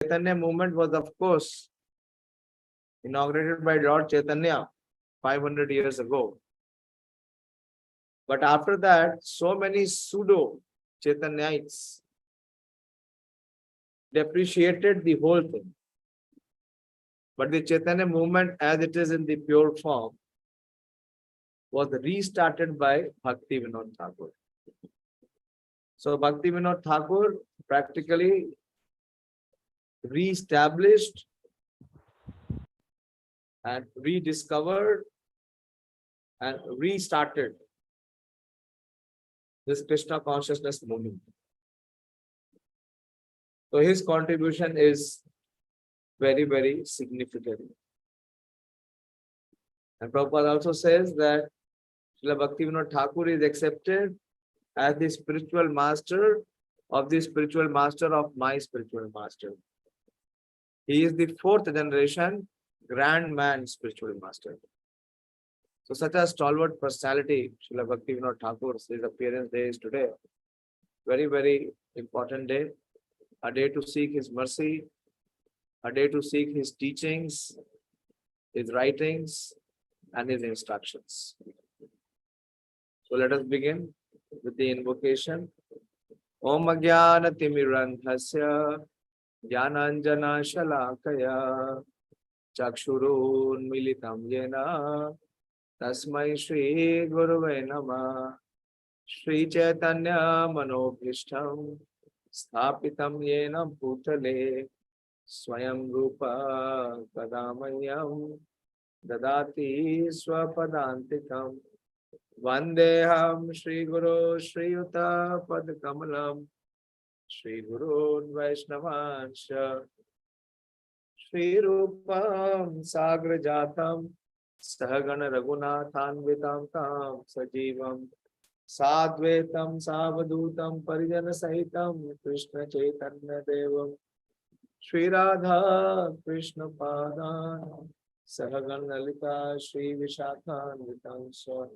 Chaitanya movement was, of course, inaugurated by Lord Chaitanya 500 years ago. But after that, so many pseudo Chaitanyites depreciated the whole thing. But the Chaitanya movement, as it is in the pure form, was restarted by Bhaktivinoda Ṭhākura. So Bhaktivinoda Ṭhākura practically re-established and rediscovered and restarted this Krishna consciousness movement. So his contribution is very, very significant. And Prabhupada also says that Śrīla Bhaktivinoda Ṭhākura is accepted as the spiritual master of the spiritual master of my spiritual master. He is the fourth generation grand man spiritual master. So such a stalwart personality, Śrīla Bhaktivinoda Ṭhākura, his appearance day is today. Very, very important day. A day to seek his mercy, a day to seek his teachings, his writings, and his instructions. So let us begin with the invocation. Om Ajnana Timirandhasya Jnananjana Shalakaya Chakshurun Militam Yena Tasmai Shri Guruve Namah Shri Chaitanya Manobhishtam Sthapitam Yena Bhutale Swayam Rupa Kadamayam Dadati Swapadantikam Vandeham Shri Guru Shri Yuta Padkamalam Shri Guru Vaishnavansha Shri Rupam Sagrajatam Sahagana Raghunathanvitam Tam Sajivam Sadvetam Savadutam Parijana Sahitam Krishna Chaitanya Devam Shri Radha Krishna Padan Sahagan Lalita Shri Vishakhanvitam Swa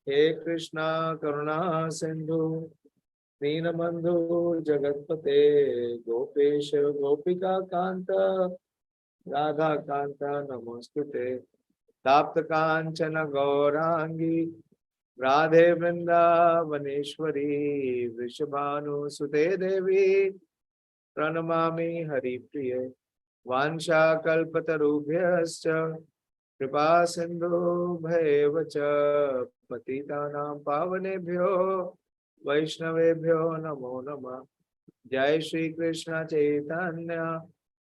He Krishna Karuna Sindhu Deenabandhu Jagatpate Gopesha Gopika Kanta Radha Kanta Namostute Tapta Kanchana Gaurangi Radhe Vrindavaneshwari Vrishabhanu Sute Devi Pranamami Hari Priye Vansha Kalpatarubhyascha Kripa Sindhu Bhayevacha Patitanam Pavanebhyo Vaishnavebhyo Namo Namah Jai Shri Krishna Chaitanya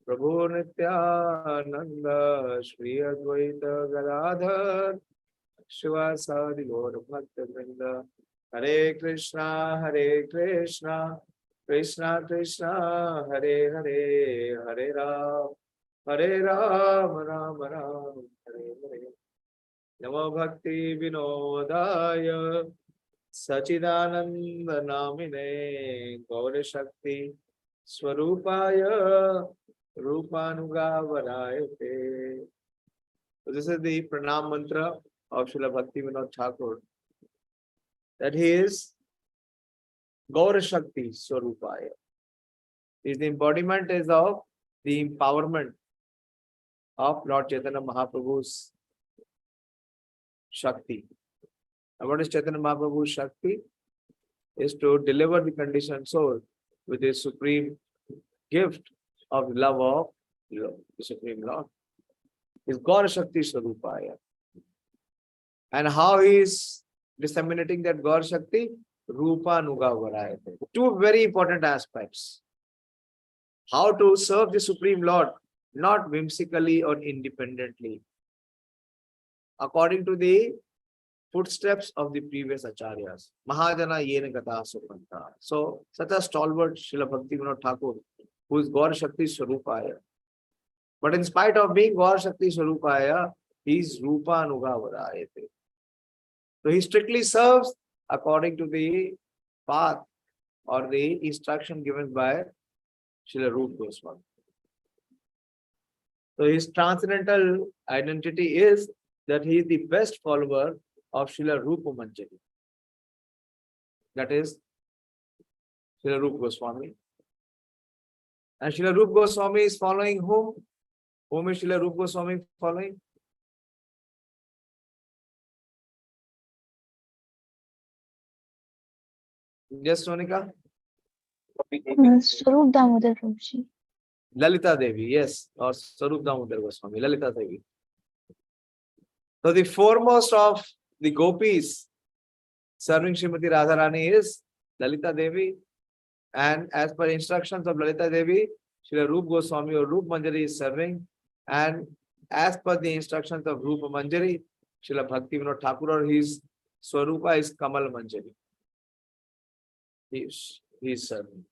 Prabhu Nityananda Shri Advaita Gadadhar Shivasadi Gaur Bhakta Vrinda Hare Krishna Krishna Krishna Hare Hare Hare Ram Ram Ram Hare Hare Namo Bhakti Vinodaya Sachidananda Namine Gaura Shakti Swarupaya Rupanugavarayate. So this is the pranam mantra of Śrīla Bhaktivinoda Ṭhākura, that he is Gaura Shakti Swarupaya. Is the embodiment is of the empowerment of Lord Chaitanya Mahaprabhu's Shakti. And what is Chaitanya Mahaprabhu's Shakti? Is to deliver the conditioned soul with his supreme gift of love of the Supreme Lord. Is Gaura Shakti Swarupaya. And how he is disseminating that Gaura Shakti? Rupa Nuga Varayate. Two very important aspects. How to serve the Supreme Lord, not whimsically or independently, according to the footsteps of the previous acharyas. Mahajana Yena Gata Supanta. So, such a stalwart Śrīla Bhaktivinoda Ṭhākura, who is Gaura Shakti Swarupaya. But in spite of being Gaura Shakti Swarupaya, he is Rupa Nuga Varayate. So he strictly serves according to the path or the instruction given by Srila Rupa Goswami. So his transcendental identity is that he is the best follower of Srila Rupa Manjari. That is Srila Rupa Goswami. And Srila Rupa Goswami is following whom? Whom is Srila Rupa Goswami following? Yes, Sonika? Swarup Damodar Prabhuji. Lalita Devi, yes, or Swarup Damodar Goswami, Lalita Devi. So the foremost of the gopis serving Srimati Radharani is Lalita Devi, and as per instructions of Lalita Devi, Srila Rupa Goswami or Rupa Manjari is serving, and as per the instructions of Rupa Manjari, Śrīla Bhaktivinoda Ṭhākura, his Swarupa is Kamal Manjari. He is serving.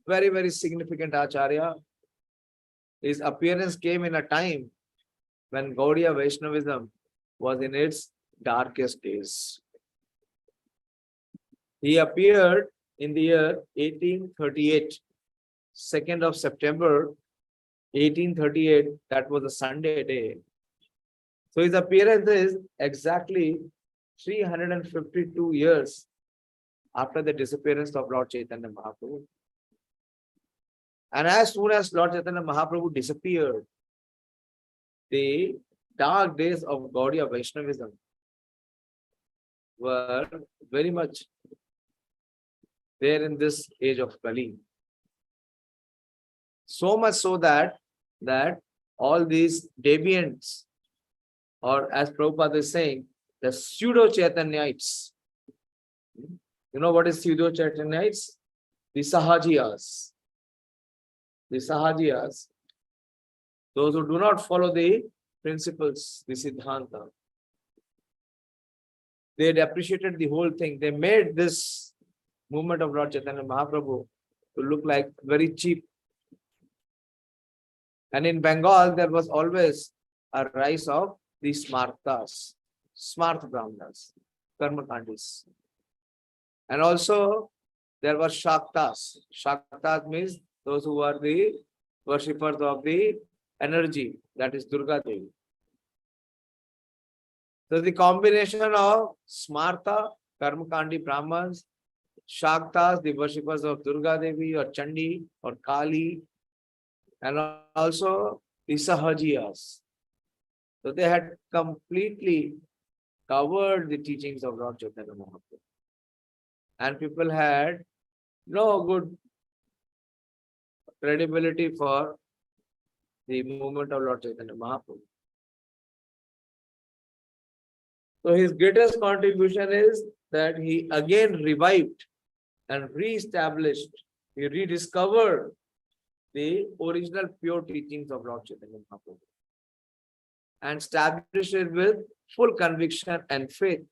Very, very significant Acharya. His appearance came in a time when Gaudiya Vaishnavism was in its darkest days. He appeared in the year 1838, 2nd of September 1838, that was a Sunday day. So his appearance is exactly 352 years after the disappearance of Lord Chaitanya Mahaprabhu. And as soon as Lord Chaitanya Mahaprabhu disappeared, the dark days of Gaudiya Vaishnavism were very much there in this age of Kali. So much so that all these deviants, or as Prabhupada is saying, the pseudo-Chaitanyites. You know what is pseudo-Chaitanyites? The Sahajiyas. The Sahajiyas, those who do not follow the principles, the Siddhanta. They had appreciated the whole thing. They made this movement of Lord Chaitanya Mahaprabhu to look like very cheap. And in Bengal, there was always a rise of the Smartas, Smart Brahmanas, Karmakandis. And also, there were Shaktas. Shaktas means those who are the worshippers of the energy, that is Durga Devi. So the combination of Smarta, Karmakandi Brahmans, Shaktas, the worshippers of Durga Devi or Chandi or Kali, and also the Sahajiyas. So they had completely covered the teachings of Lord Chaitanya Mahaprabhu. And people had no good credibility for the movement of Lord Chaitanya Mahaprabhu. So his greatest contribution is that he again revived and re-established, he rediscovered the original pure teachings of Lord Chaitanya Mahaprabhu and established it with full conviction and faith.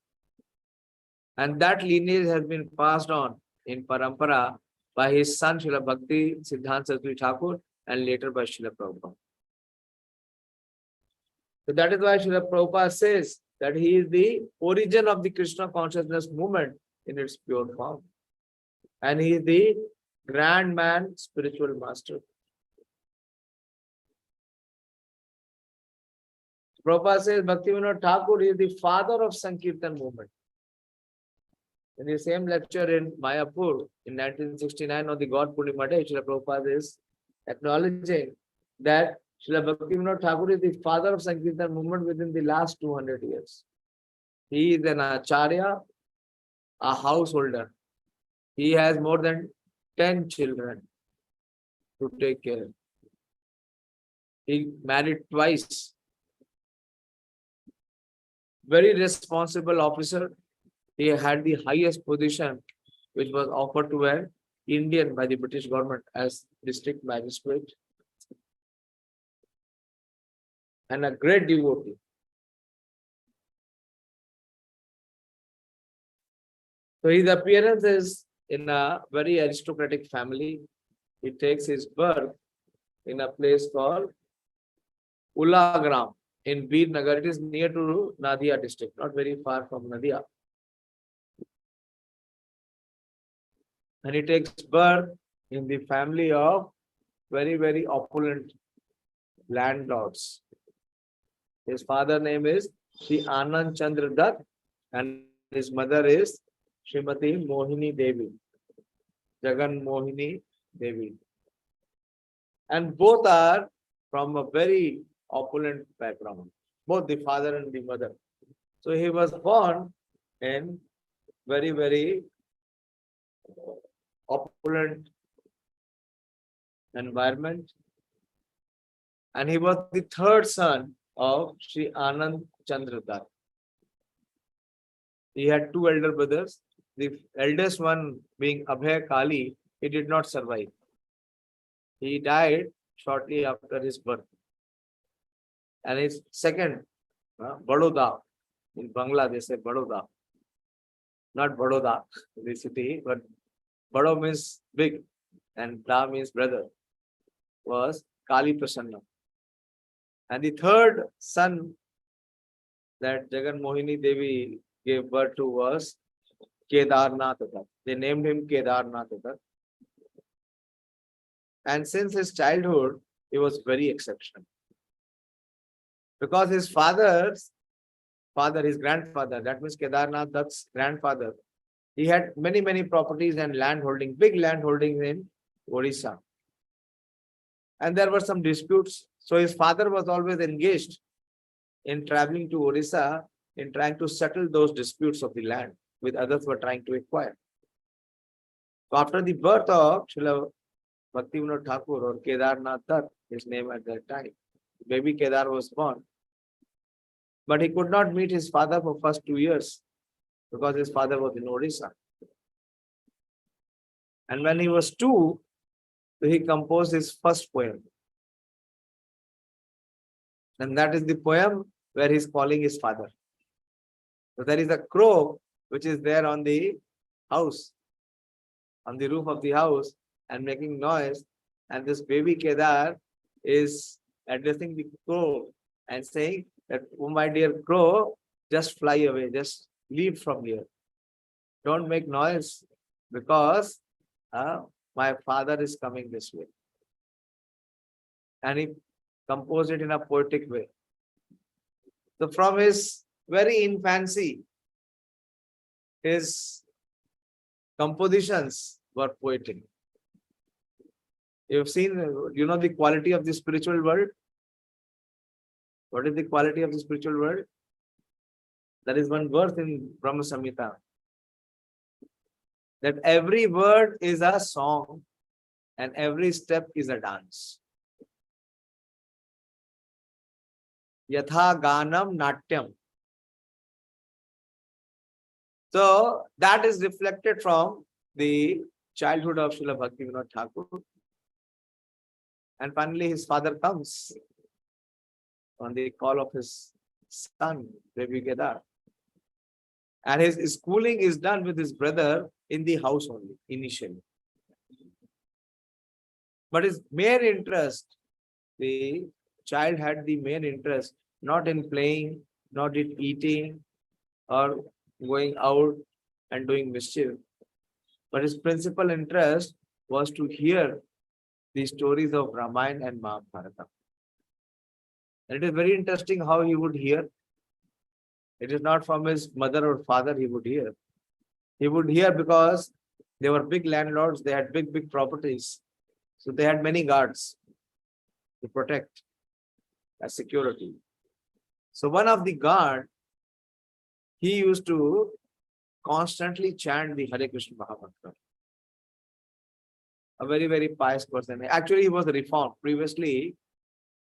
And that lineage has been passed on in Parampara by his son Śrīla Bhakti Siddhanta Saraswati Ṭhākur and later by Śrīla Prabhupada. So that is why Śrīla Prabhupada says that he is the origin of the Krishna consciousness movement in its pure form. And he is the grand man, spiritual master. Prabhupada says Bhaktivinoda Ṭhākura is the father of Sankirtan movement. In the same lecture in Mayapur in 1969 on the God Purnima Day, Śrīla Prabhupada is acknowledging that Śrīla Bhaktivinoda Ṭhākura is the father of Sankirtan movement within the last 200 years. He is an acharya, a householder. He has more than 10 children to take care of. He married twice. Very responsible officer. He had the highest position which was offered to an Indian by the British government as district magistrate. And a great devotee. So his appearance is in a very aristocratic family. He takes his birth in a place called Ulagram in Bir Nagar. It is near to Nadia district, not very far from Nadia. And he takes birth in the family of very, very opulent landlords. His father's name is Sri Anand Chandra Dutt and his mother is Srimati Mohini Devi, Jagan Mohini Devi. And both are from a very opulent background, both the father and the mother. So he was born in very, very opulent environment. And he was the third son of Sri Anand Chandra Das. He had two elder brothers. The eldest one being Abhay Kali, he did not survive. He died shortly after his birth. And his second, Baroda, in Bangla they say Baroda, not Baroda, the city, but Bado means big and Da means brother, was Kali Prasanna. And the third son that Jagan Mohini Devi gave birth to was Kedarnath. They named him Kedarnath. And since his childhood, he was very exceptional. Because his father's father, his grandfather, that means Kedarnath Dutt's grandfather, he had many, many properties and land holding, big land holdings in Odisha. And there were some disputes. So his father was always engaged in traveling to Odisha in trying to settle those disputes of the land with others who were trying to acquire. So after the birth of Śrīla Bhaktivinoda Ṭhākura or Kedarnath Dutt, his name at that time, baby Kedar was born. But he could not meet his father for first 2 years because his father was in Odisha. And when he was 2, he composed his first poem. And that is the poem where he is calling his father. So there is a crow which is there on the house, on the roof of the house and making noise. And this baby Kedar is addressing the crow and saying that, oh my dear crow, just fly away, just leave from here. Don't make noise because my father is coming this way. And he composed it in a poetic way. So from his very infancy, his compositions were poetic. You've seen, you know, the quality of the spiritual world. What is the quality of the spiritual world? There is one verse in Brahma Samhita that every word is a song and every step is a dance. Yatha Ganam Natyam. So that is reflected from the childhood of Śrīla Bhaktivinoda Ṭhākura. And finally his father comes on the call of his son, baby Kedar. And his schooling is done with his brother in the house only, initially. But his main interest, the child had the main interest, not in playing, not in eating, or going out and doing mischief. But his principal interest was to hear the stories of Ramayana and Mahabharata. And it is very interesting how he would hear. It is not from his mother or father he would hear. He would hear because they were big landlords, they had big, big properties. So they had many guards to protect as security. So one of the guard, he used to constantly chant the Hare Krishna Mahamantra. A very, very pious person. Actually, he was reformed. Previously,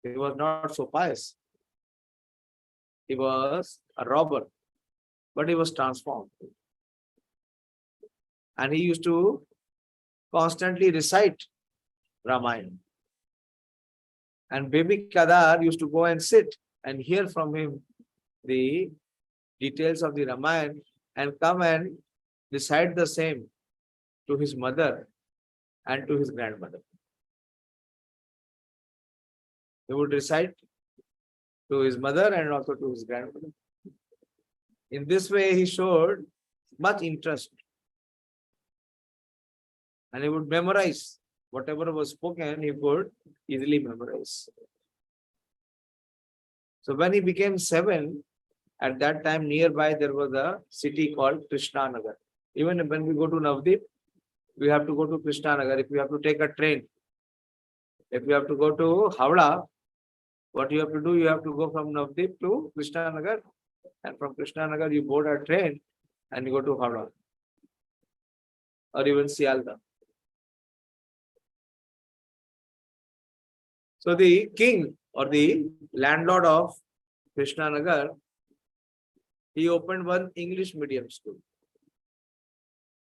he was not so pious. He was a robber, but he was transformed. And he used to constantly recite Ramayana. And baby Kedar used to go and sit and hear from him the details of the Ramayana and come and recite the same to his mother and to his grandmother. He would recite to his mother and also to his grandmother. In this way, he showed much interest. And he would memorize whatever was spoken, he could easily memorize. So when he became 7, at that time nearby there was a city called Krishnanagar. Even when we go to Navdeep, we have to go to Krishnanagar. If we have to take a train If you have to go to Howrah, what you have to do, you have to go from Navdeep to Krishnanagar, and from Krishnanagar you board a train and you go to Howrah or even Sialda. So the king or the landlord of Krishnanagar, he opened one English medium school.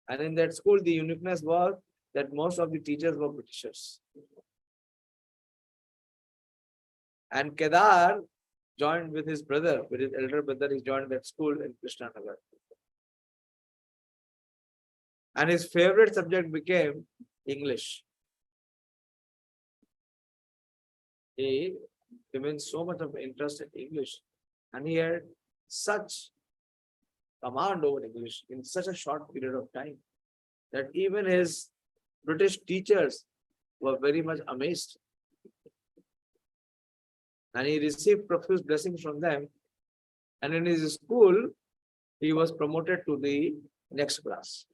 And in that school, the uniqueness was that most of the teachers were Britishers. And Kedar joined with his brother, with his elder brother, he joined that school in Krishnanagar. And his favorite subject became English. He given so much of interest in English, and he had such command over English in such a short period of time that even his British teachers were very much amazed. And he received profuse blessings from them. And in his school, he was promoted to the next class.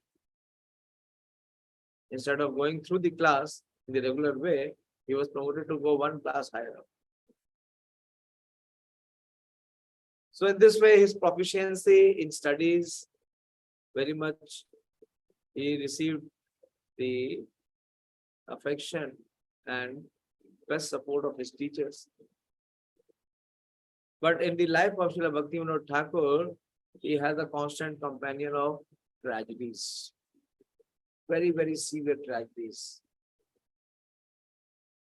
Instead of going through the class in the regular way, he was promoted to go one class higher up. So in this way, his proficiency in studies, very much, he received the affection and best support of his teachers. But in the life of Śrīla Bhaktivinoda Ṭhākura, he has a constant companion of tragedies. Very, very severe tragedies.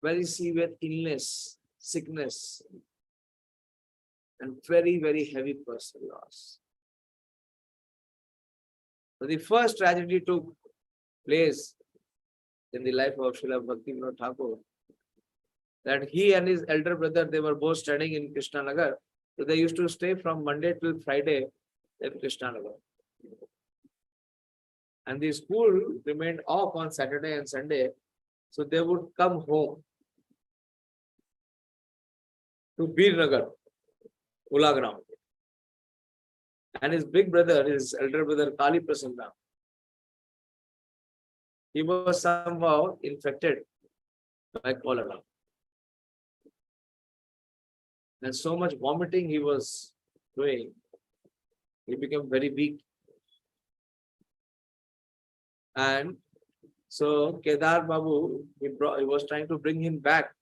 Very severe illness, sickness, and very, very heavy personal loss. So the first tragedy took place in the life of Śrīla Bhaktivinoda Ṭhākura, that he and his elder brother, they were both studying in Krishnanagar. So they used to stay from Monday till Friday in Krishnanagar. And the school remained off on Saturday and Sunday. So they would come home to Birnagar, Ula ground. And his big brother, his elder brother, Kali Prasanna, he was somehow infected by cholera. And so much vomiting he was doing, he became very weak. And so Kedar Babu, he was trying to bring him back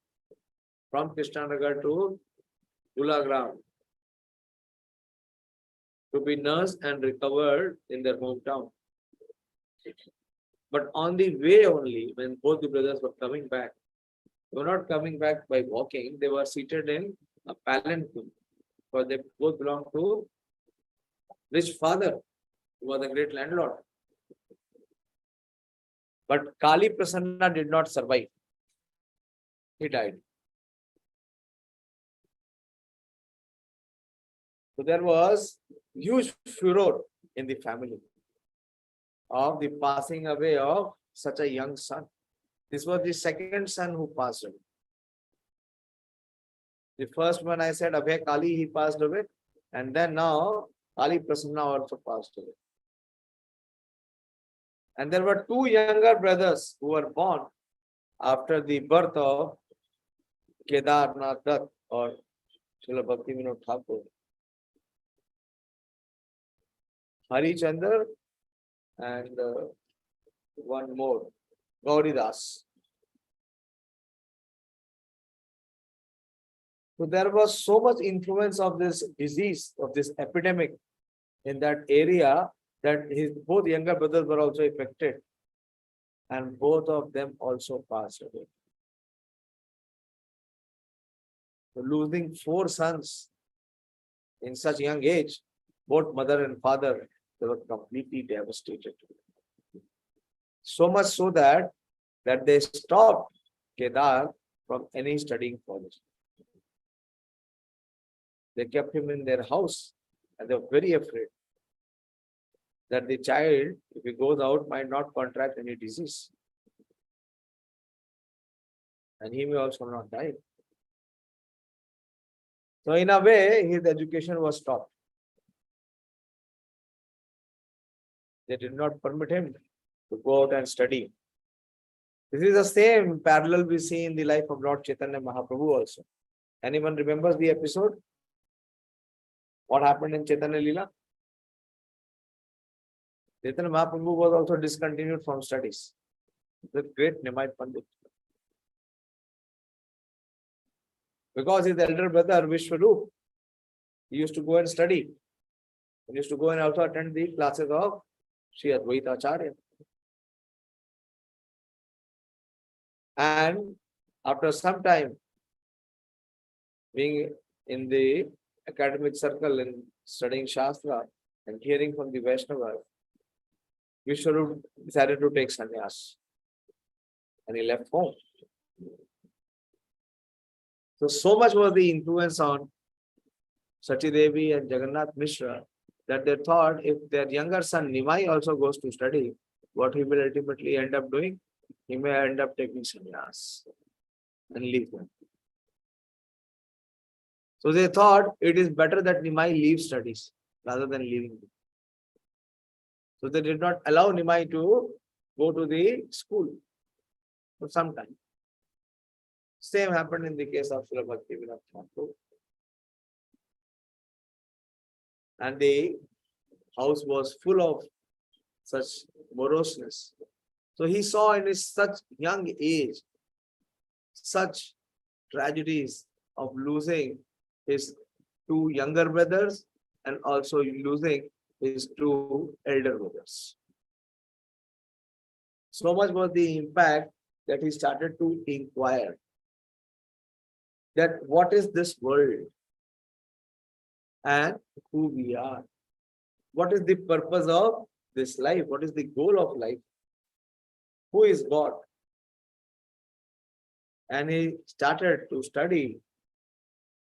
from Krishnanagar to Ulagram to be nursed and recovered in their hometown. But on the way only, when both the brothers were coming back, they were not coming back by walking, they were seated in a palanquin, because they both belonged to rich father, who was a great landlord. But Kali Prasanna did not survive. He died. So there was huge furor in the family of the passing away of such a young son. This was the second son who passed away. The first one I said, Abhay Kali, he passed away. And then now, Kali Prasanna also passed away. And there were two younger brothers who were born after the birth of Kedarnath Dutt or Śrīla Bhaktivinoda Ṭhākura. Harichandra and one more, Glories. So there was so much influence of this disease, of this epidemic in that area, that his both younger brothers were also affected. And both of them also passed away. So losing 4 sons in such young age, both mother and father, they were completely devastated. So much so that they stopped Kedar from any studying college. They kept him in their house and they were very afraid that the child, if he goes out, might not contract any disease. And he may also not die. So in a way, his education was stopped. They did not permit him to go out and study. This is the same parallel we see in the life of Lord Chaitanya Mahaprabhu also. Anyone remembers the episode? What happened in Chaitanya Leela? Chaitanya Mahaprabhu was also discontinued from studies. The great Nimai Pandit. Because his elder brother Vishwarup, he used to go and study. He used to go and also attend the classes of Sri Advaita Acharya. And after some time, being in the academic circle and studying Shastra and hearing from the Vaishnavas, Vishwarup decided to take sannyas. And he left home. So much was the influence on Sachi Devi and Jagannath Mishra that they thought if their younger son Nimai also goes to study, what he will ultimately end up doing? He may end up taking sannyas and leave them. So they thought it is better that Nimai leaves studies rather than leaving them. So they did not allow Nimai to go to the school for some time. Same happened in the case of Śrīla Bhaktivinoda Ṭhākura. And the house was full of such moroseness. So he saw in his such young age such tragedies of losing his two younger brothers and also losing his two elder brothers. So much was the impact that he started to inquire that what is this world and who we are? What is the purpose of this life? What is the goal of life? Who is God? And he started to study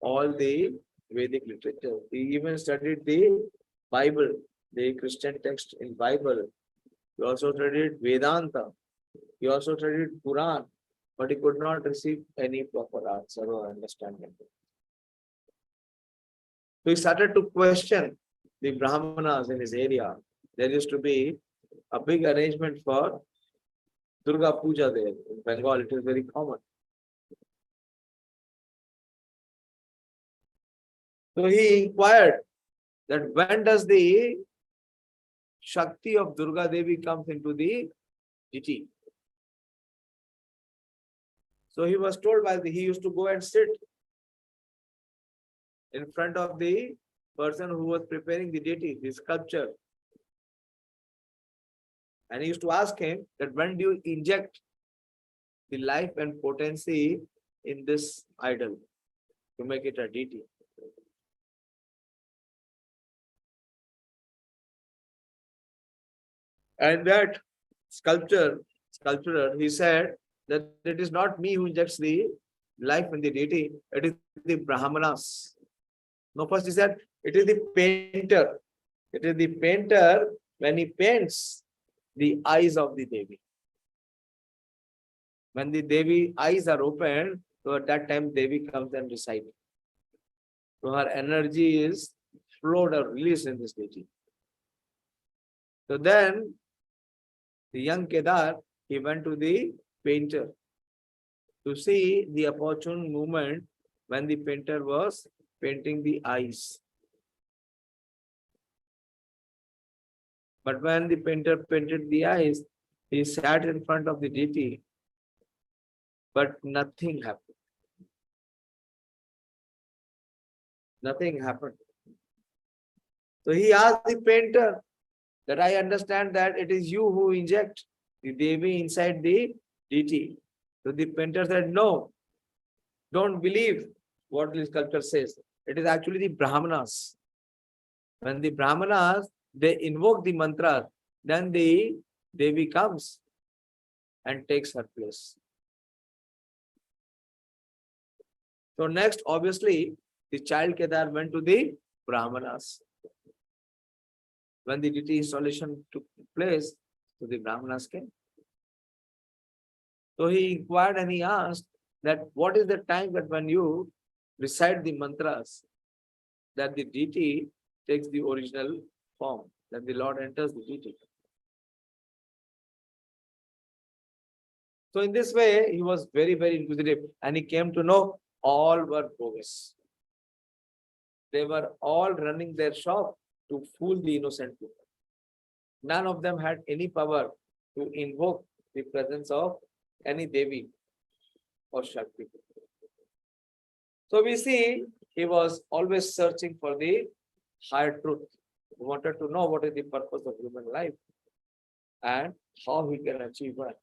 all the Vedic literature. He even studied the Bible, the Christian text in Bible. He also studied Vedanta. He also studied Quran, but he could not receive any proper answer or understanding. So he started to question the Brahmanas in his area. There used to be a big arrangement for Durga Puja there. In Bengal, it is very common. So he inquired that when does the Shakti of Durga Devi comes into the deity? So he was told he used to go and sit in front of the person who was preparing the deity, the sculpture. And he used to ask him that when do you inject the life and potency in this idol to make it a deity? And that sculptor, he said that it is not me who injects the life in the deity, it is the Brahmanas. No, first he said, it is the painter. It is the painter when he paints the eyes of the Devi. When the Devi eyes are opened, so at that time Devi comes and resides. So her energy is flowed or released in this deity. So then the young Kedar, he went to the painter to see the opportune moment when the painter was painting the eyes. But when the painter painted the eyes, he sat in front of the deity, but nothing happened. Nothing happened. So he asked the painter that I understand that it is you who inject the Devi inside the deity. So the painter said, no, don't believe what the sculptor says. It is actually the Brahmanas. When the Brahmanas, they invoke the mantra, then the Devi comes and takes her place. So next, obviously, the child Kedar went to the Brahmanas. When the deity installation took place, so the Brahmanas came. So he inquired and he asked that what is the time that when you recite the mantras, that the deity takes the original form, that the Lord enters the deity. So in this way, he was very, very inquisitive, and he came to know all were bogus. They were all running their shop to fool the innocent people. None of them had any power to invoke the presence of any Devi or Shakti. So we see he was always searching for the higher truth. He wanted to know what is the purpose of human life and how he can achieve it.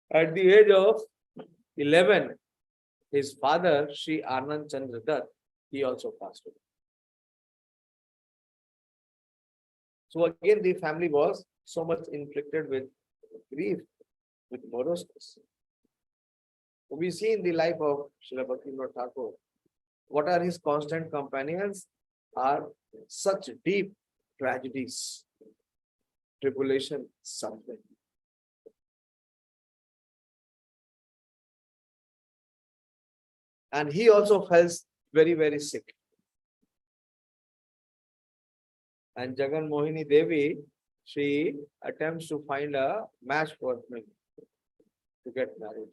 At the age of 11, his father, Sri Anand Chandra Dutt, he also passed away. So again, the family was so much inflicted with grief, with moroseness. We see in the life of Śrīla Bhaktivinoda Ṭhākura, what are his constant companions are such deep tragedies, tribulation, suffering. And he also fell very, very sick. And Jagan Mohini Devi, she attempts to find a match for him to get married.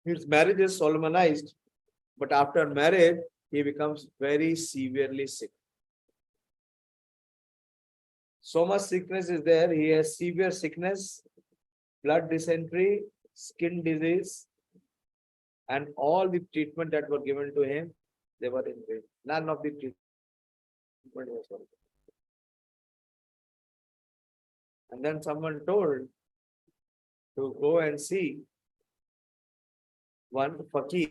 His marriage is solemnized, but after marriage, he becomes very severely sick. So much sickness is there. He has severe sickness, blood dysentery, skin disease, and all the treatment that were given to him, they were in vain. None of the treatment was working. And then someone told to go and see one fakir.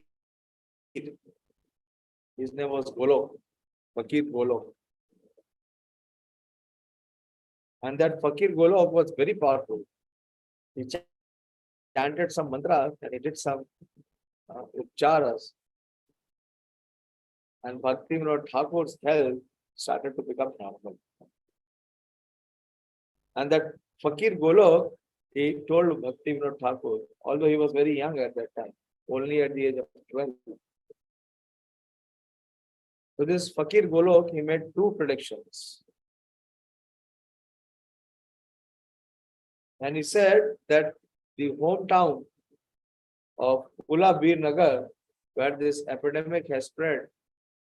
His name was Golo, Fakir Golo. And that Fakir Golo was very powerful. He chanted some mantras and he did some upcharas. And Bhaktivinoda Ṭhākura's health started to become normal. And that Fakir Golok, he told Bhaktivinoda Ṭhākura, although he was very young at that time, only at the age of 12. So this Fakir Golok, he made two predictions. And he said that the hometown of Ula Bir Nagar, where this epidemic has spread,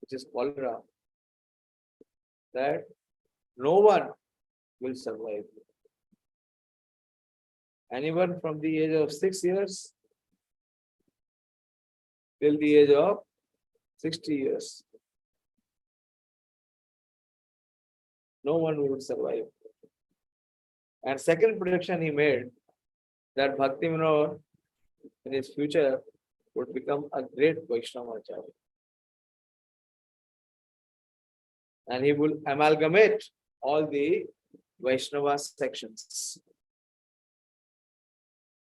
which is cholera, that no one will survive. Anyone from the age of 6 years till the age of 60 years. No one would survive. And second prediction he made that Bhaktivinoda in his future would become a great Vaishnava Acharya. And he will amalgamate all the Vaishnava sections.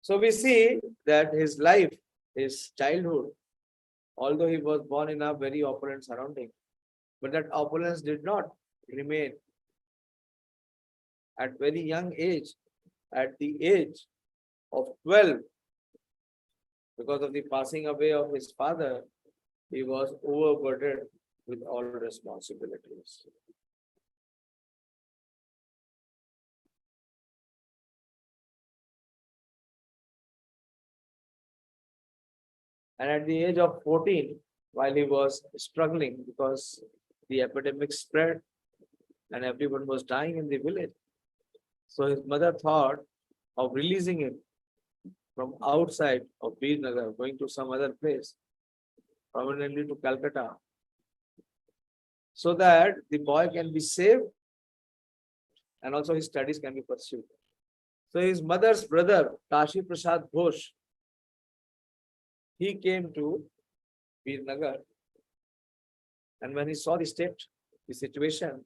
So we see that his life, his childhood, although he was born in a very opulent surrounding, but that opulence did not remain. At very young age, at the age of 12, because of the passing away of his father, he was overburdened with all responsibilities. And at the age of 14, while he was struggling because the epidemic spread and everyone was dying in the village, so his mother thought of releasing him from outside of Birnagar, going to some other place, prominently to Calcutta, so that the boy can be saved and also his studies can be pursued. So his mother's brother, Kashi Prasad Ghosh, he came to Birnagar, and when he saw the situation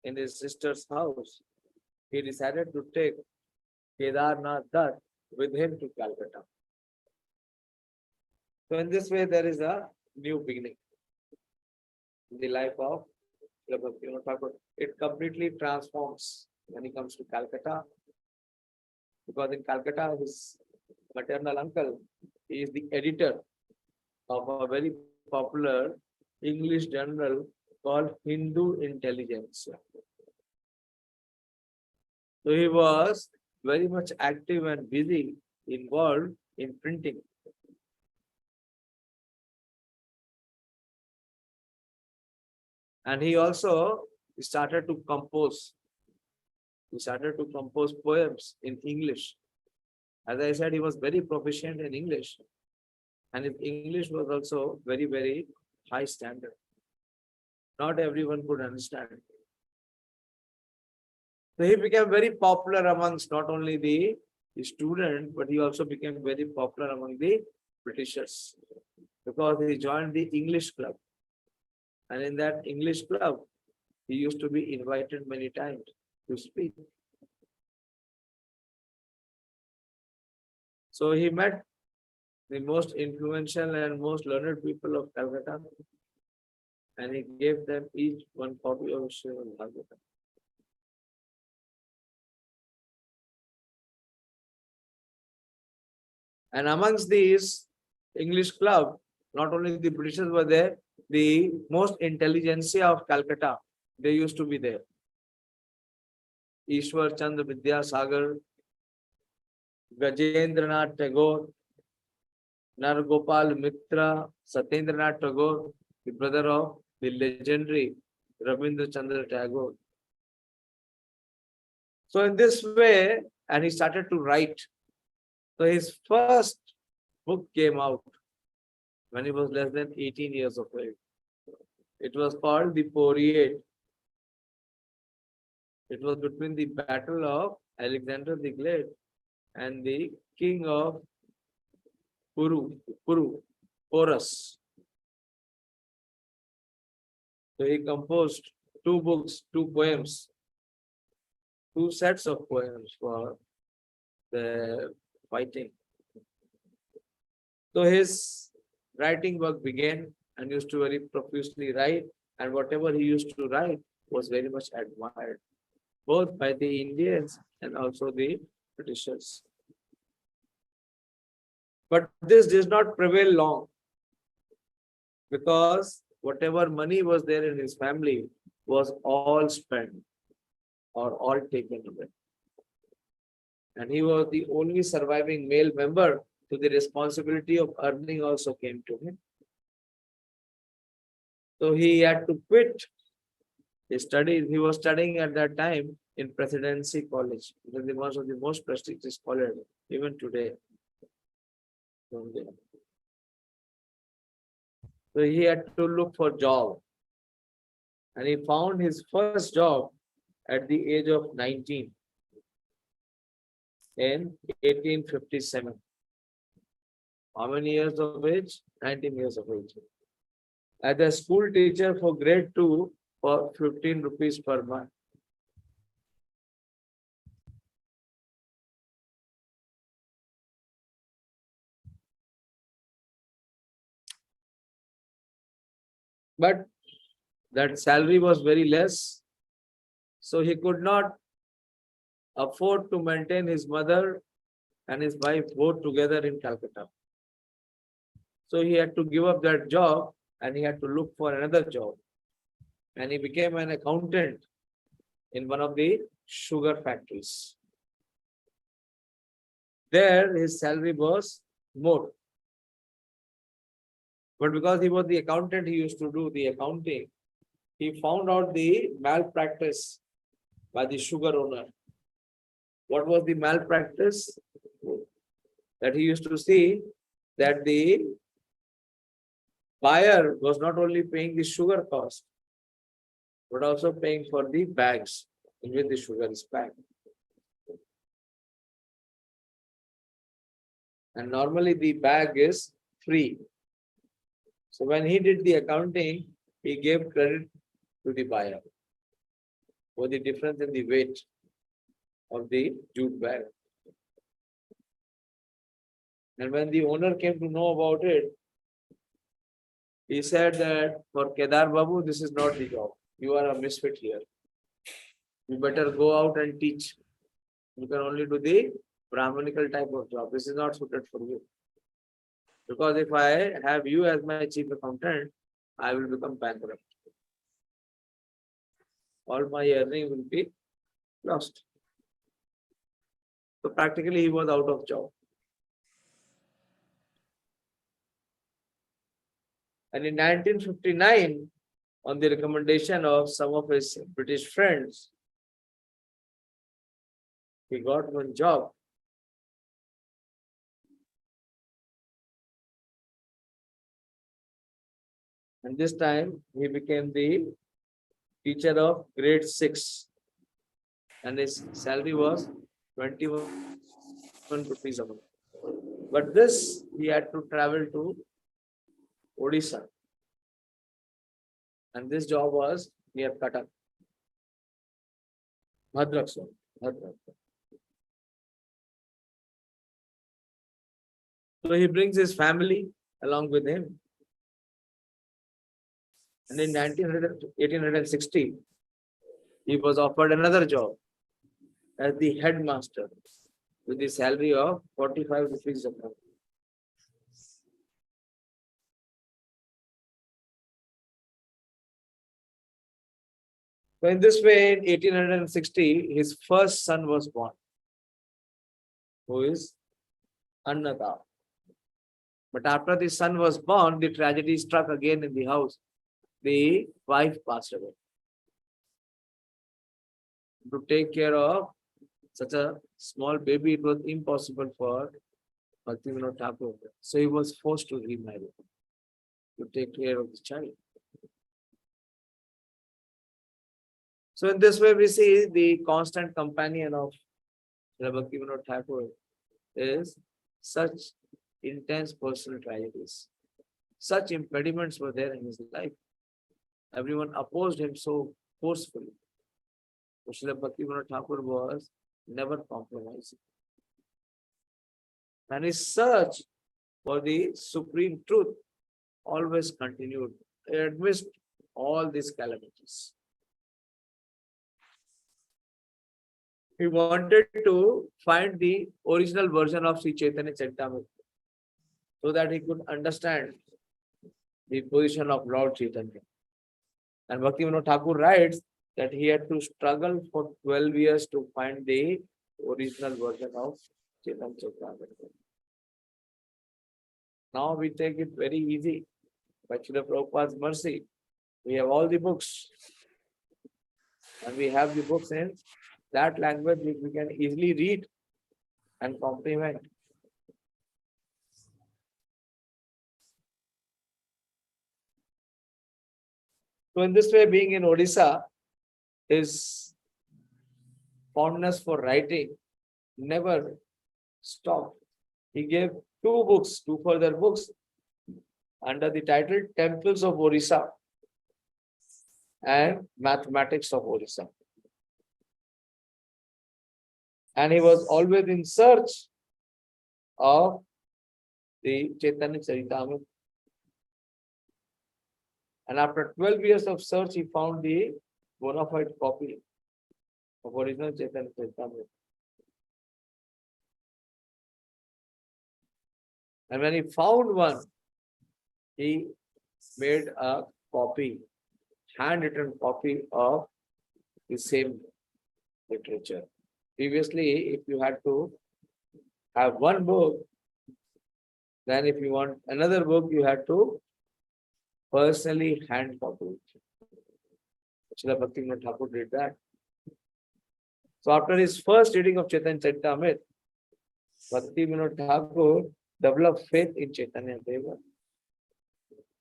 in his sister's house, he decided to take Kedarnath Dutt with him to Calcutta. So in this way, there is a new beginning in the life of Śrīla Bhaktivinoda Ṭhākura. It completely transforms when he comes to Calcutta, because in Calcutta, his maternal uncle is the editor of a very popular English journal called Hindu intelligence. So he was very much active and busy, involved in printing. And he also started to compose. He started to compose poems in English. As I said, he was very proficient in English. And his English was also very, very high standard. Not everyone could understand. So he became very popular amongst not only the students, but he also became very popular among the Britishers because he joined the English club. And in that English club, he used to be invited many times to speak. So he met the most influential and most learned people of Calcutta, and he gave them each one copy of Śrīla Bhaktivinoda. And amongst these English club, not only the Britishers were there, the most intelligentsia of Calcutta, they used to be there. Ishwar Chandra Vidyasagar, Gajendranath Tagore, Nargopal Mitra, Satyendranath Tagore, the brother of the legendary Rabindra Chandra Tagore. So in this way, and he started to write. So his first book came out when he was less than 18 years of age. It was called the Poirier. It was between the battle of Alexander the Great and the king of Porus. So he composed two books, two poems, two sets of poems for the fighting. So his writing work began and used to very profusely write, and whatever he used to write was very much admired, both by the Indians and also the Britishers. But this did not prevail long because whatever money was there in his family was all spent or all taken away. And he was the only surviving male member, so the responsibility of earning also came to him. So he had to quit his studies. He was studying at that time in Presidency College. It was one of the most prestigious colleges, even today. So he had to look for a job. And he found his first job at the age of 19 in 1857. How many years of age? 19 years of age. As a school teacher for grade 2 for 15 rupees per month. But that salary was very less, so he could not afford to maintain his mother and his wife both together in Calcutta. So he had to give up that job and he had to look for another job. And he became an accountant in one of the sugar factories. There his salary was more. But because he was the accountant, he used to do the accounting. He found out the malpractice by the sugar owner. What was the malpractice? That he used to see that the buyer was not only paying the sugar cost, but also paying for the bags in which the sugar is packed. And normally the bag is free. So when he did the accounting, he gave credit to the buyer for the difference in the weight of the jute bag. And when the owner came to know about it, he said that for Kedar Babu, this is not the job. You are a misfit here. You better go out and teach. You can only do the Brahmanical type of job. This is not suited for you. Because if I have you as my chief accountant, I will become bankrupt. all my earning will be lost. So practically he was out of job. And in 1959, on the recommendation of some of his British friends, he got one job. And this time he became the teacher of grade 6. And his salary was 21 rupees a month. But this, he had to travel to Odisha. And this job was near Cuttack. Bhadrak. So he brings his family along with him. And in 1860, he was offered another job as the headmaster with the salary of 45 rupees a month. So in this way, in 1860, his first son was born, who is Pāṇḍava. But after the son was born, the tragedy struck again in the house. The wife passed away. To take care of such a small baby, it was impossible for Bhaktivinoda Ṭhākura. So he was forced to remarry to take care of the child. So in this way, we see the constant companion of Śrīla Bhaktivinoda Ṭhākura is such intense personal tragedies. Such impediments were there in his life. Everyone opposed him so forcefully. Śrīla Bhaktivinoda Ṭhākura was never compromising. And his search for the supreme truth always continued amidst all these calamities. He wanted to find the original version of Sri Chaitanya Charitamrita so that he could understand the position of Lord Chaitanya. And Bhaktivinoda Ṭhākura writes that he had to struggle for 12 years to find the original version of Chaitanya Charitamrita. Now we take it very easy. By Srila Prabhupada's mercy, we have all the books. And we have the books in that language which we can easily read and comprehend. So in this way, being in Odisha, his fondness for writing never stopped. He gave two further books under the title Temples of Odisha and Mathematics of Odisha. And he was always in search of the Chaitanya Charitamrita. And after 12 years of search, he found the bona fide copy of original Chaitanya Charitamrita. And when he found one, he made a copy, handwritten copy of the same literature. Previously, if you had to have one book, then if you want another book, you had to personally hand copy it. Śrīla Bhaktivinoda Ṭhākura did that. So after his first reading of Chaitanya Charitamrita, Bhaktivinoda Ṭhākura developed faith in Chaitanya Deva.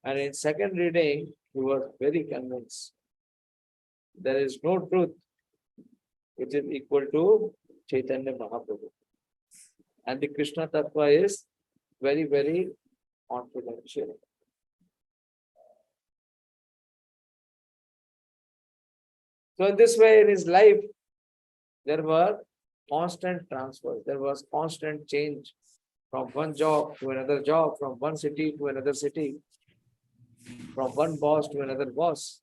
And in second reading, he was very convinced there is no truth which is equal to Chaitanya Mahaprabhu. And the Krishna Tattva is very, very confidential. So in this way, in his life, there were constant transfers. There was constant change from one job to another job, from one city to another city, from one boss to another boss.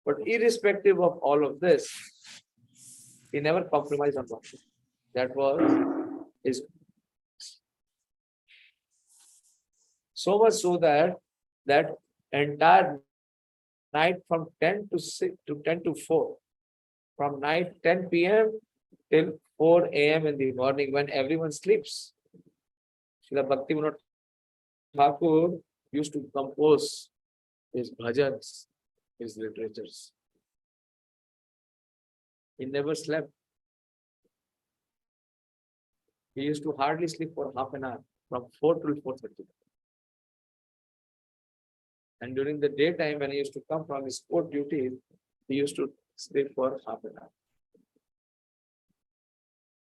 But irrespective of all of this, he never compromised on bhakti. That was his. So much so that that entire night from 10 to 6 to 10 to 4. From night 10 p.m. till 4 a.m. in the morning when everyone sleeps. Śrīla Bhaktivinoda Ṭhākura used to compose his bhajans, his literatures. He never slept. He used to hardly sleep for half an hour from 4 till 4:30. And during the daytime, when he used to come from his court duties, he used to sleep for half an hour.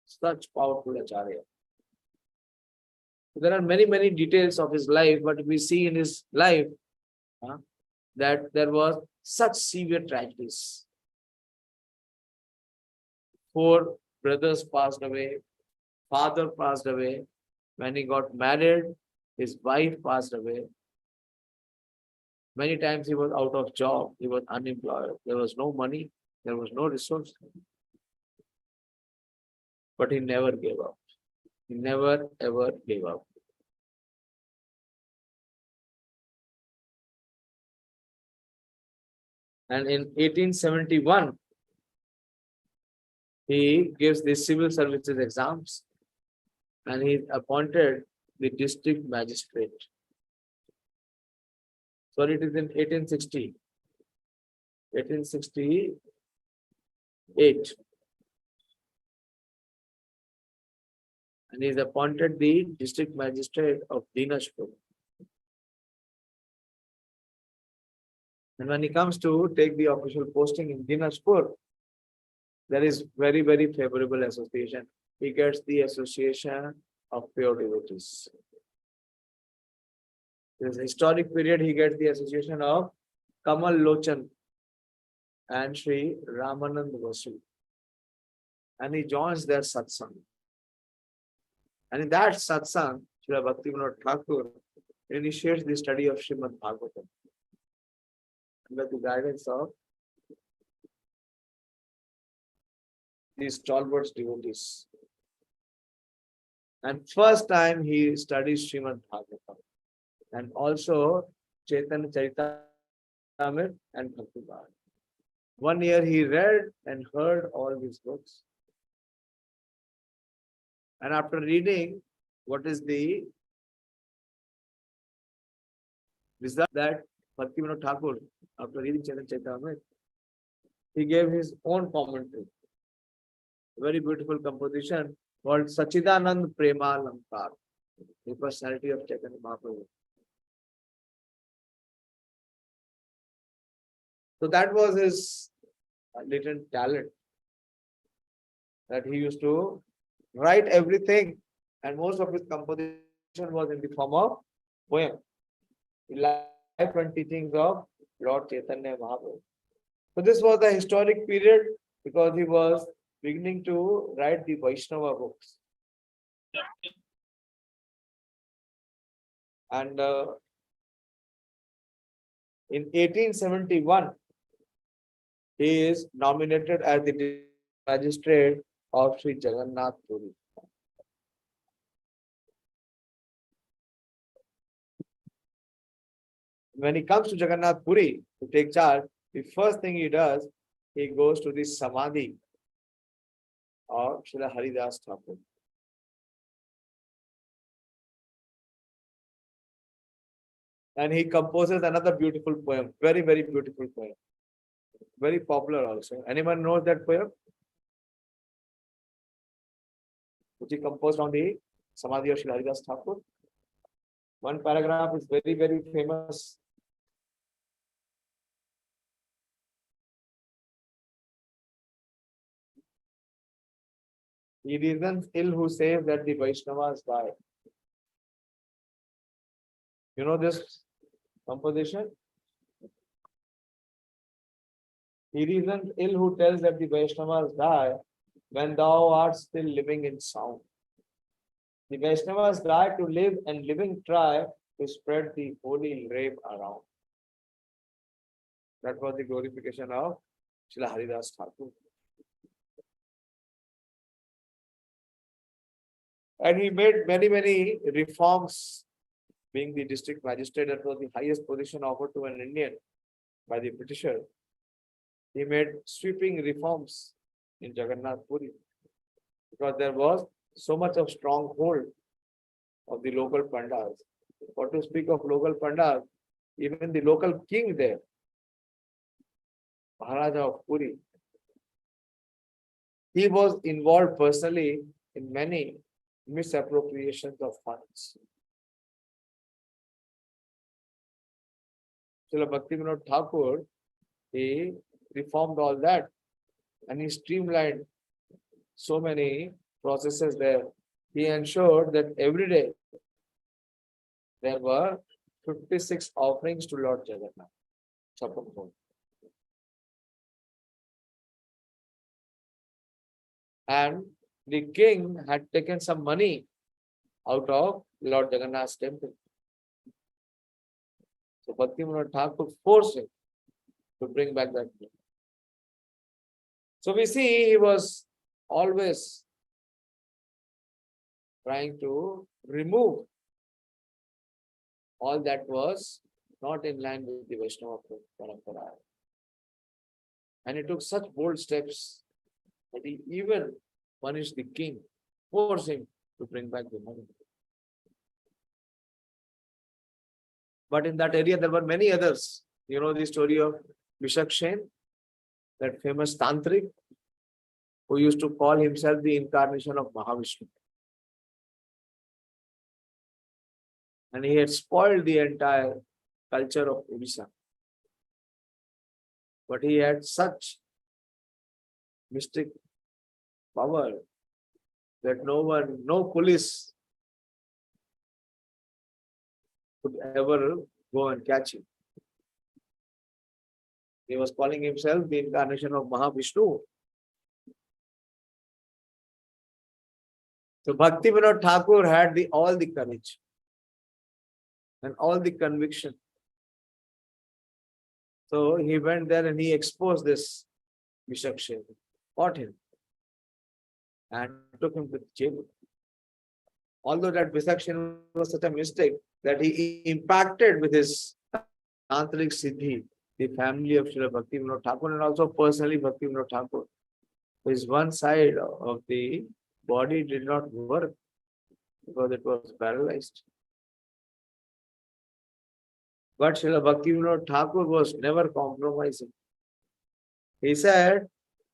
Such powerful Acharya. There are many, many details of his life, but we see in his life that there was such severe tragedies. 4 brothers passed away, father passed away. When he got married, his wife passed away. Many times he was out of job, he was unemployed, there was no money, there was no resource. But he never gave up. He never ever gave up. And in 1871, he gives the civil services exams and he is appointed the district magistrate. Sorry, it is in 1860. 1868. And he is appointed the district magistrate of Dinajpur. And when he comes to take the official posting in Dinajpur, there is very, very favorable association. He gets the association of pure devotees. This historic period, he gets the association of Kamal Lochan and Sri Ramanand Vasu. And he joins their satsang. And in that satsang, Śrīla Bhaktivinoda Ṭhākura initiates the study of Srimad Bhagavatam under the guidance of these stalwart devotees. And first time he studies Srimad Bhagavatam and also Chaitanya Charitamrita and Bhakti-Bhāg. 1 year he read and heard all these books. And after reading, what is the result that Bhaktivinoda Ṭhākura, after reading Chaitanya Charitamrita, he gave his own commentary. A very beautiful composition called Sachidanand Prema Lankar, the personality of Chaitanya Mahaprabhu. So that was his latent talent, that he used to write everything, and most of his composition was in the form of poem. The life and teachings of Lord Chaitanya Mahaprabhu. So this was the historic period because he was beginning to write the Vaishnava books. And in 1871, he is nominated as the magistrate of Sri Jagannath Puri. When he comes to Jagannath Puri to take charge, the first thing he does, he goes to the Samadhi of Srila Haridas Thakur. And he composes another beautiful poem, very, very beautiful poem. Very popular also. Anyone knows that poem? Which he composed on the Samadhi of Srila Haridas Thakur. One paragraph is very, very famous. He reasons ill who says that the Vaishnavas die. You know this composition? He reasons ill who tells that the Vaishnavas die when thou art still living in sound. The Vaishnavas die to live, and living try to spread the holy rave around. That was the glorification of Srila Haridas Thakur. And he made many, many reforms, being the district magistrate. That was the highest position offered to an Indian. by the Britisher, he made sweeping reforms in Jagannath Puri because there was so much of stronghold of the local pandas. For to speak of local pandas, even the local king there, Maharaja of Puri, he was involved personally in many misappropriations of funds. Śrīla Bhaktivinoda Ṭhākura, he reformed all that and he streamlined so many processes there. He ensured that every day there were 56 offerings to Lord Jagannath. And the king had taken some money out of Lord Jagannath's temple. So Bhaktivinoda Ṭhākura forced him to bring back that money. So we see he was always trying to remove all that was not in line with the Vaishnava Parampara. And he took such bold steps that he even punished the king, forced him to bring back the money. But in that area, there were many others. You know the story of Vishakshen, that famous tantric, who used to call himself the incarnation of Mahavishnu. And he had spoiled the entire culture of Odisha. But he had such mystic power that no police could ever go and catch him. He was calling himself the incarnation of Mahavishnu. So Bhaktivinoda Ṭhākura had all the courage and all the conviction. So he went there and he exposed this Vishakshen, caught him, and took him to jail. Although that Vishakshen was such a mistake that he impacted with his tantric siddhi the family of Śrīla Bhaktivinoda Ṭhākura and also personally Bhaktivinoda Ṭhākura. His one side of the body did not work because it was paralyzed. But Śrīla Bhaktivinoda Ṭhākura was never compromising. He said,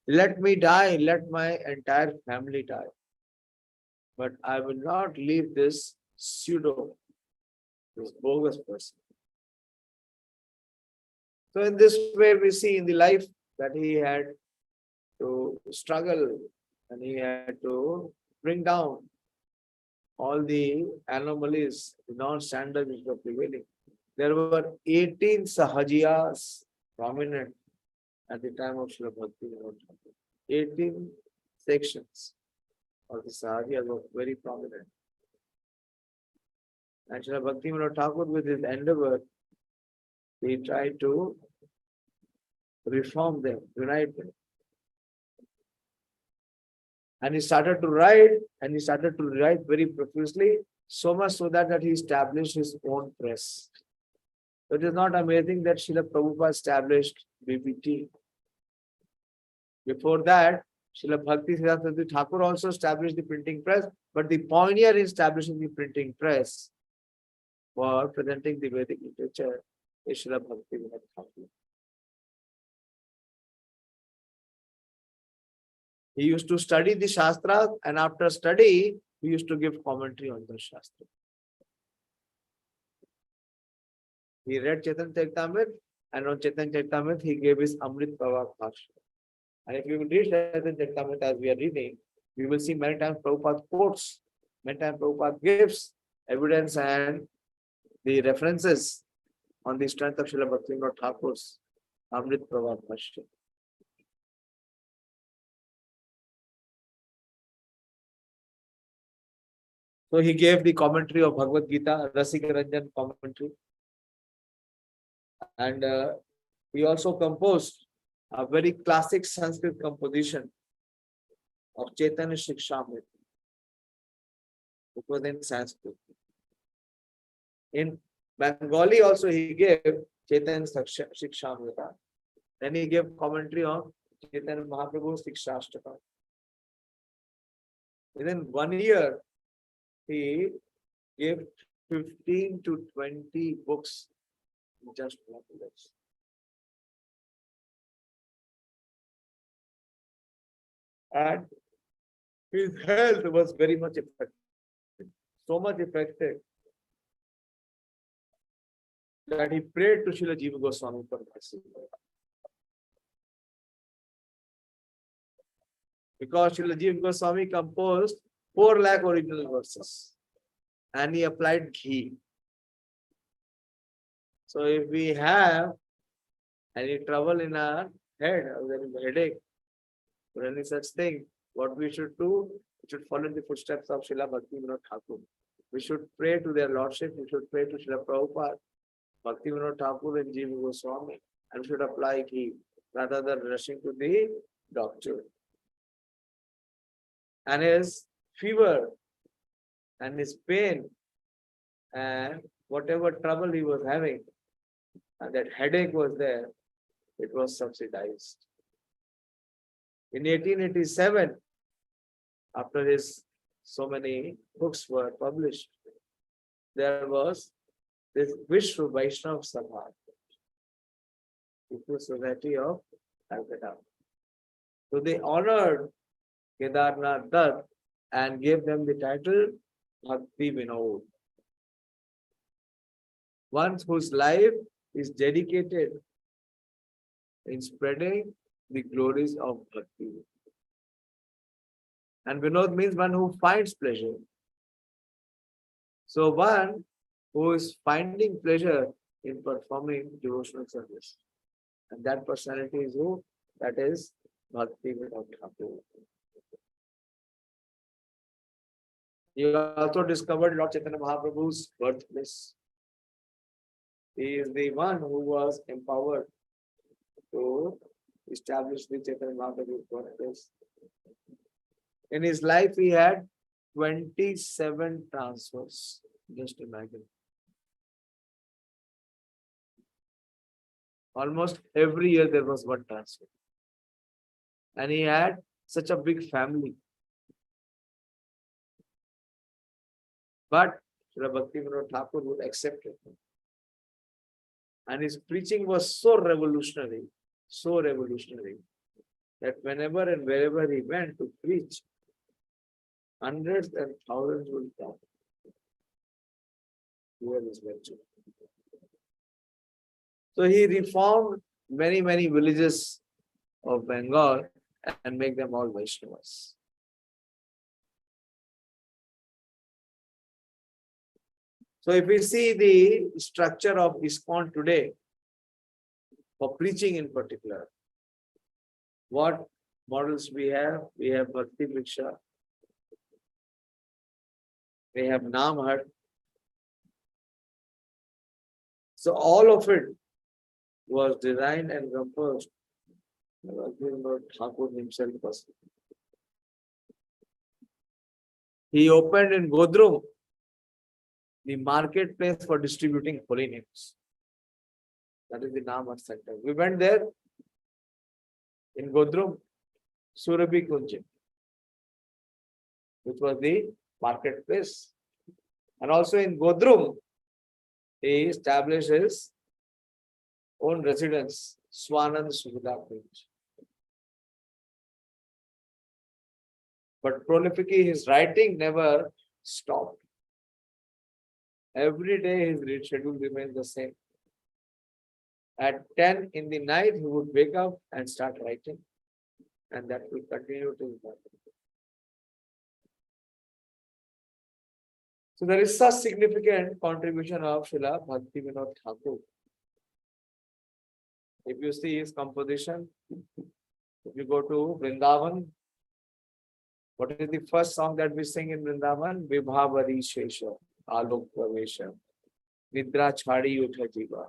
let me die, let my entire family die. But I will not leave this this bogus person. So in this way we see in the life that he had to struggle and he had to bring down all the anomalies, the non-standards which were prevailing. There were 18 Sahajiyas prominent at the time of Śrīla Bhaktivinoda Ṭhākura. 18 sections of the Sahajiyas were very prominent. And Śrīla Bhaktivinoda Ṭhākura, with his endeavor, he tried to reform them, unite them. And he started to write, very profusely, so much so that he established his own press. So it is not amazing that Śrīla Prabhupada established BBT. Before that, Śrīla Bhakti Siddhanta Ṭhākura also established the printing press, but the pioneer in establishing the printing press for presenting the Vedic literature is Śrīla Bhaktivinoda Ṭhākura. He used to study the Shastras, and after study, he used to give commentary on the Shastra. He read Chaitanya Charitamrita, and on Chaitanya Charitamrita, he gave his Amrit Prabha Bhashya. And if you read Chaitanya Charitamrita as we are reading, we will see many times Prabhupada quotes, many times Prabhupada gives evidence and the references on the strength of Śrīla Bhaktivinoda Ṭhākura's Amrit Prabha Bhashya. So he gave the commentary of Bhagavad Gita, Rasika Ranjan commentary. And he also composed a very classic Sanskrit composition of Chaitanya Shikshamrita, which was in Sanskrit. In Bengali also he gave Chaitanya Shikshamrita. Then he gave commentary on Chaitanya Mahaprabhu's Shikshashtaka. Within 1 year, he gave 15 to 20 books in just 1 year. And his health was very much affected. So much affected that he prayed to Śrīla Jiva Goswami for mercy. Because Śrīla Jiva Goswami composed 4 lakh original verses and he applied ghee. So if we have any trouble in our head, or there is a headache, or any such thing, what we should do? We should follow in the footsteps of Śrīla Bhaktivinoda Ṭhākura. We should pray to their lordship. We should pray to Śrīla Prabhupada, Bhaktivinoda Ṭhākura and Jiva Goswami, and we should apply ghee rather than rushing to the doctor. And his fever and his pain and whatever trouble he was having, and that headache was there, it was subsidized. In 1887, after his so many books were published, there was this Vishwa Vaishnava Sabha, the Society of Calcutta. So they honored Kedarnath Dutt and gave them the title Bhaktivinoda. One whose life is dedicated in spreading the glories of Bhakti. And Vinod means one who finds pleasure. So one who is finding pleasure in performing devotional service. And that personality is who? That is Bhaktivinoda Ṭhākura. He also discovered Lord Chaitanya Mahaprabhu's birthplace. He is the one who was empowered to establish the Chaitanya Mahaprabhu's birthplace. In his life, he had 27 transfers. Just imagine. Almost every year there was one transfer. And he had such a big family. But Śrīla Bhaktivinoda Ṭhākura would accept it. And his preaching was so revolutionary, that whenever and wherever he went to preach, hundreds and thousands would come. Here is mentioned. So he reformed many villages of Bengal and make them all Vaishnavas. So if we see the structure of ISKCON today, for preaching in particular, what models we have? We have Bhakti Vriksha, we have Naam Hut. So all of it was designed and composed by Bhaktivinoda Ṭhākura himself personally. He opened in Godrum the marketplace for distributing holy names. That is the Naam Hut Center. We went there in Godrum, Surabhi Kunj, which was the marketplace. And also in Godrum, he established his own residence, Swanand Suvidha Kunj. But prolifically, his writing never stopped. Every day his schedule remains the same. At 10 in the night, he would wake up and start writing. And that will continue till morning. So there is such significant contribution of Śrīla Bhaktivinoda Ṭhākura. If you see his composition, if you go to Vrindavan, what is the first song that we sing in Vrindavan? Vibhavari Shesha, Alok Pravesha, Nidra Chhadi Utha Jiva.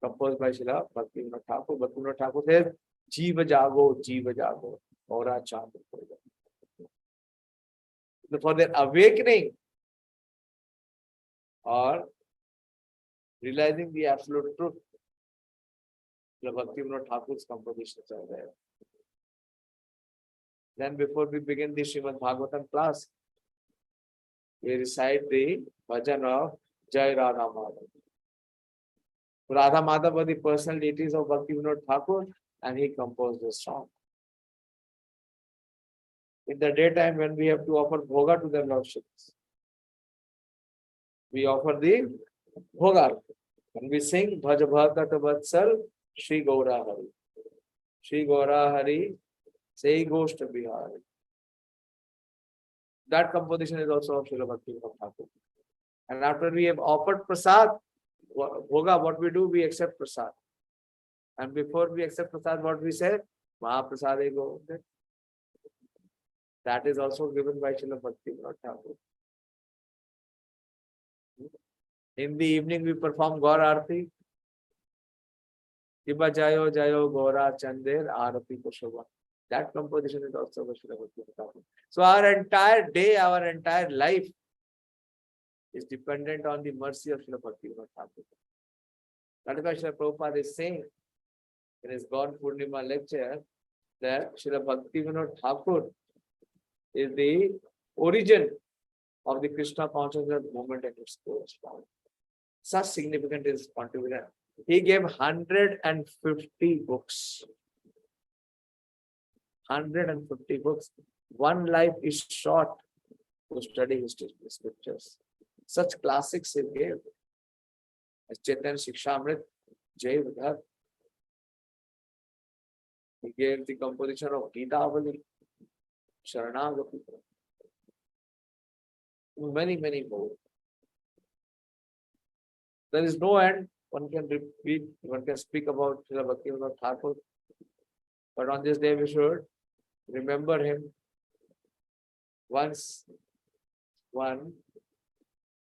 Composed by Śrīla Bhaktivinoda Ṭhākura. Bhaktivinoda Ṭhākura says, Jiva Jago, Aura Chand. For their awakening or realizing the absolute truth. Śrīla Bhaktivinoda Ṭhākura's compositions are there. Then before we begin the Srimad Bhagavatam class, we recite the bhajan of Jai Radha Madhav. Radha Madhav were the personal deities of Bhaktivinoda Ṭhākura, and he composed this song. In the daytime, when we have to offer bhoga to their lordships, we offer the bhoga. When we sing Bhaj Bhakat Vatsal Shri Gaura Hari. Shri Gaura Hari, Say Ghost Bihari. That composition is also of Śrīla Bhaktivinoda Ṭhākura. And after we have offered prasad, bhoga, what we do, we accept prasad. And before we accept prasad, what we say? Mahaprasade Govinda. That is also given by Śrīla Bhaktivinoda Ṭhākura. In the evening, we perform Gaur Arati. Kiba Jayo Jayo Gaura Chander Arati Kushava. That composition is also by Śrīla Bhaktivinoda Ṭhākura. So our entire day, our entire life is dependent on the mercy of Śrīla Bhaktivinoda Ṭhākura. That is why Śrīla Prabhupada is saying in his God Purnima lecture that Śrīla Bhaktivinoda Ṭhākura is the origin of the Krishna consciousness movement and its correspondence. Such significant is his contribution. He gave 150 books. 150 books. One life is short to study his scriptures. Such classics he gave. As Chaitanya Shikshamrit, Jai Vidhar. He gave the composition of Gita Avali, Sharanagati. Many, many more. There is no end. One can repeat, one can speak about Śrīla Bhaktivinoda Ṭhākura. But on this day we should remember him. Once one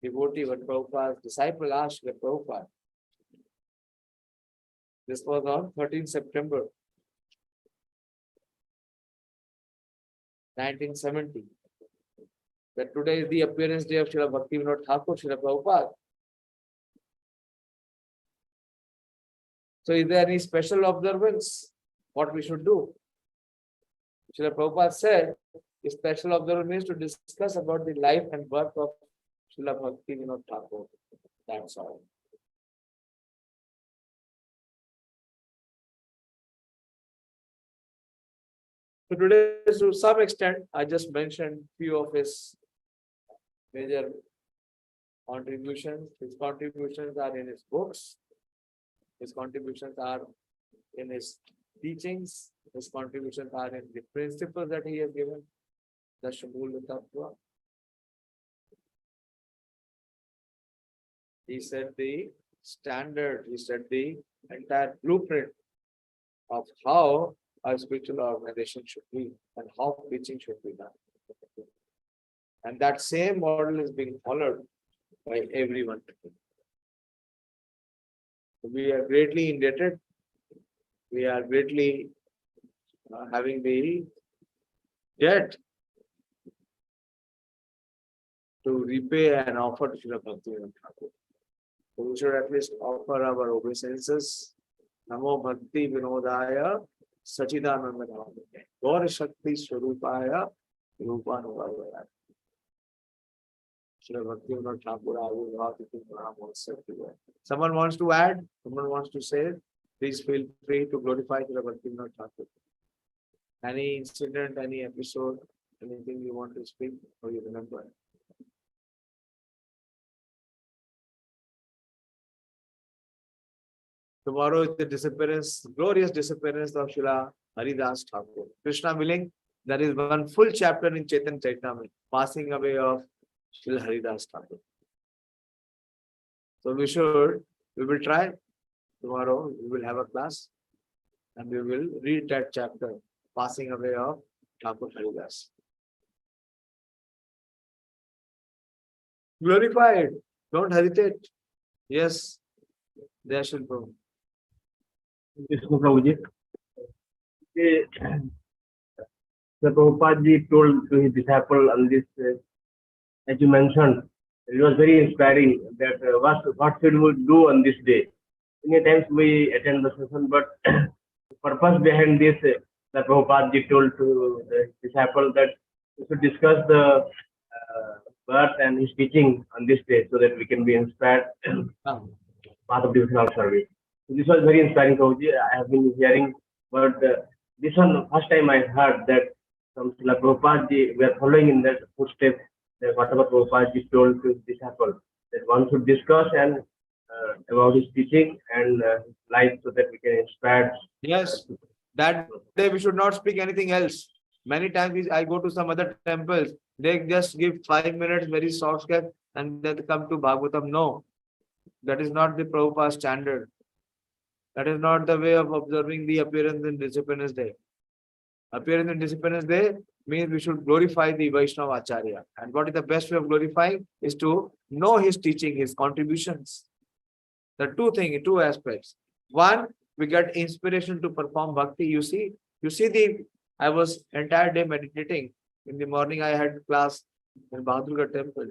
devotee, one Prabhupada's disciple asked the Prabhupada. This was on 13th September 1970. That today is the appearance day of Śrīla Bhaktivinoda Ṭhākura, Śrīla Prabhupada. So is there any special observance? What we should do? Śrīla Prabhupada said, a special observance means to discuss about the life and work of Śrīla Bhaktivinoda Ṭhākura. That's all. So today, to some extent, I just mentioned few of his major contributions. His contributions are in his books. His contributions are in his teachings. His contributions are in the principles that he has given. The Shamula Tattva. He set the standard, he set the entire blueprint of how a spiritual organization should be and how preaching should be done. And that same model is being followed by everyone. We are greatly indebted. We are greatly having the debt to repay and offer to Śrīla Bhaktivinoda Ṭhākura. So we should at least offer our obeisances. Namo Bhakti Vinodaya Sachidananda Namaste. Gaur Shakti Swarupaya Rupanuvaya. Śrīla Bhaktivinoda Ṭhākura, I will have to pranam. Someone wants to add? Someone wants to say? Please feel free to glorify Śrīla Bhaktivinoda Ṭhākura. Any incident, any episode, anything you want to speak or you remember? Tomorrow is the disappearance, glorious disappearance of Śrīla Haridas Ṭhākura. Krishna willing, there is one full chapter in Chaitanya Charitamrita, passing away of Śrīla Haridas Ṭhākura. So we will try. Tomorrow we will have a class and we will read that chapter, passing away of Ṭhākura Haridas. Glorify it. Don't hesitate. Yes, there shall be. Prabhuji. The Prabhupada ji told to his disciple on this, as you mentioned, it was very inspiring that what should we do on this day. Many times we attend the session, but purpose behind this, that Prabhupada ji told to the disciple that we should discuss the birth and his teaching on this day so that we can be inspired path of devotional service. So this was very inspiring, Prabhuji. I have been hearing, but this one first time I heard that from Śrīla Prabhupada ji, we are following in that footsteps that whatever Prabhupada ji told to his disciples, that one should discuss and about his teaching and his life so that we can inspire. Yes, that day we should not speak anything else. Many times I go to some other temples, they just give 5 minutes, very short step, and then come to Bhagavatam. No, that is not the Prabhupada standard. That is not the way of observing the appearance in Discipliners Day. Appearance in Discipliners Day means we should glorify the Vaishnava Acharya. And what is the best way of glorifying is to know his teaching, his contributions. The two aspects. One, we get inspiration to perform bhakti. I was entire day meditating. In the morning, I had class in Bahadurgarh temple.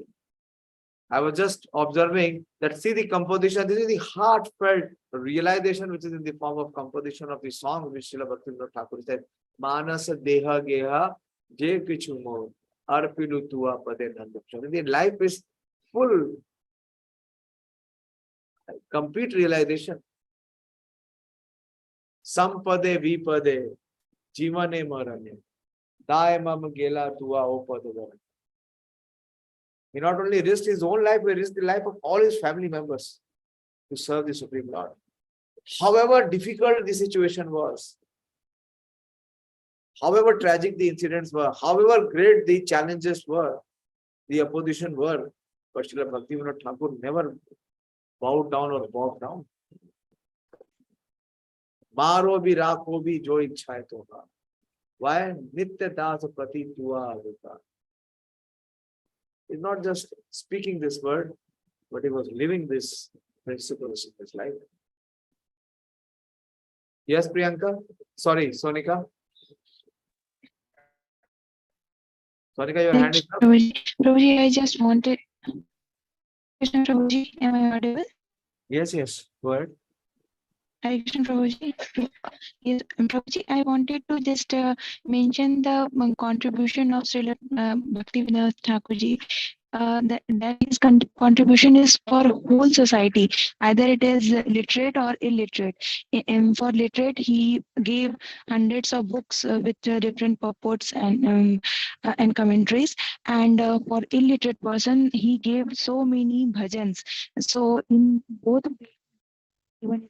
I was just observing that, see the composition, this is the heartfelt realization which is in the form of composition of the song which Śrīla Bhaktivinoda Ṭhākura said, Manas deha geha je kichu mo arpilu tua pade nandakshan. The life is full, complete realization. Sampade vipade jivane marane daimam gela tua opade. He not only risked his own life, he risked the life of all his family members to serve the Supreme Lord. However difficult the situation was, however tragic the incidents were, however great the challenges were, the opposition were, but Śrīla Bhaktivinoda Ṭhākura never bowed down or bowed down. Maro bhi rakho bhi jo ichhaye toha. Why? Nitya das prati tua avita. He's not just speaking this word, but he was living this principles in his life. Yes, Priyanka? Sorry, Sonika? Sonika, your hand is up. Prabhuji, I just wanted. Krishna Prabhuji, am I audible? Yes, go ahead. Hare Krishna Prabhuji. Yes, Prabhuji, I wanted to just mention the contribution of Śrīla Bhaktivinoda Ṭhākura. That his contribution is for whole society, either it is literate or illiterate. For literate, he gave hundreds of books with different purports and commentaries, and for illiterate person, he gave so many bhajans. So in both, even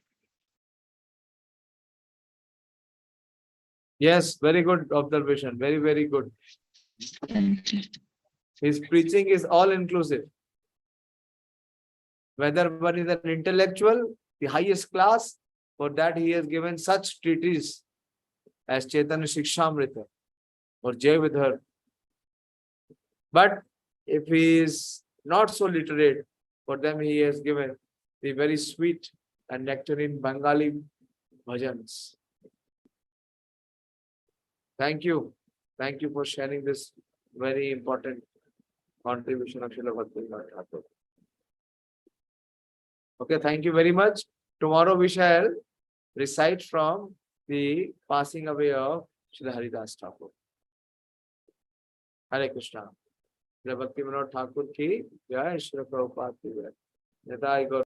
Yes, very good observation. Very, very good. His preaching is all inclusive. Whether one is an intellectual, the highest class, for that he has given such treatises as Chaitanya Shikshamrita or Jai Vidhar. But if he is not so literate, for them he has given the very sweet and nectarine Bengali bhajans. Thank you. Thank you for sharing this very important contribution of Śrīla Bhaktivinoda Ṭhākura. Okay, thank you very much. Tomorrow we shall recite from the passing away of Śrīla Haridas Thakur. Hare Krishna. Śrīla Bhaktivinoda Ṭhākura ki jai, Śrīla Prabhupada ki jai.